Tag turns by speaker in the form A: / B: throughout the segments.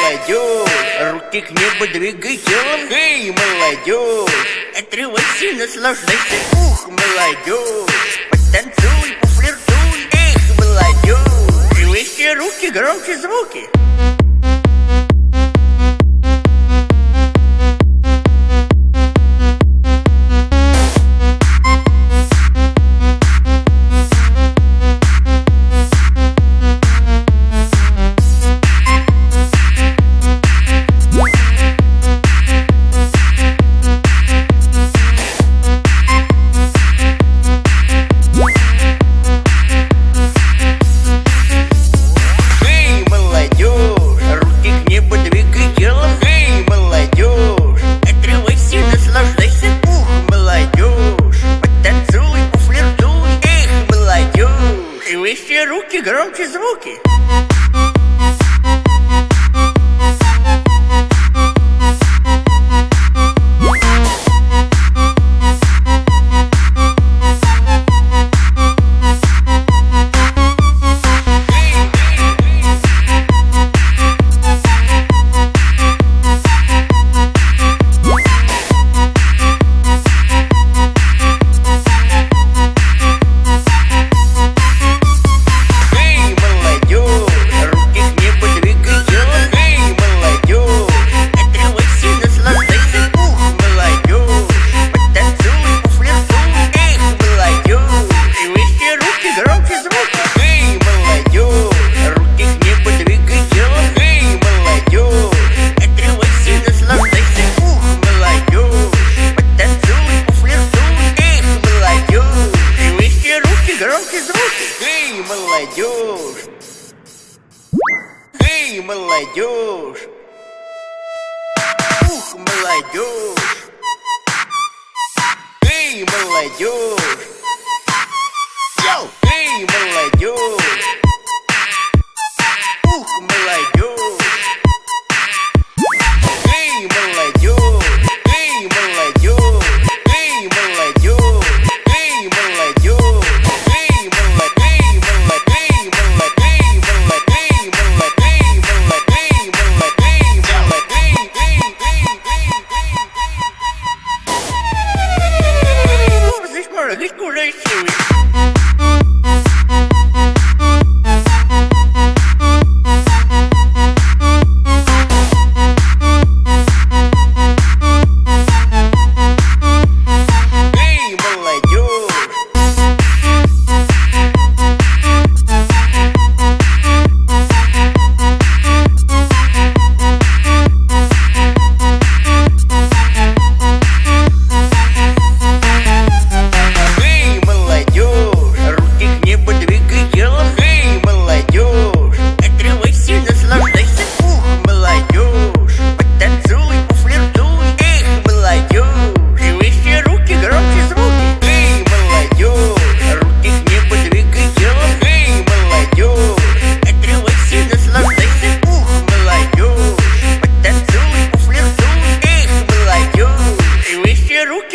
A: молодежь, руки к небу двигай телом. Эй, молодежь, отрывайся, наслаждайся. Ух, молодежь, потанцуй, пофлиртуй. Эх, молодежь, и выше руки, громче звуки. Выше руки, громче звуки. Эй, молодежь! Эй, молодежь! Ух, молодежь! Эй, молодежь! Йоу! Эй, молодежь! Ух, молодежь! Эй, молодежь! Эй, молодежь! Эй, молодежь! Эй, молодежь!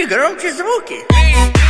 A: Громче звуки.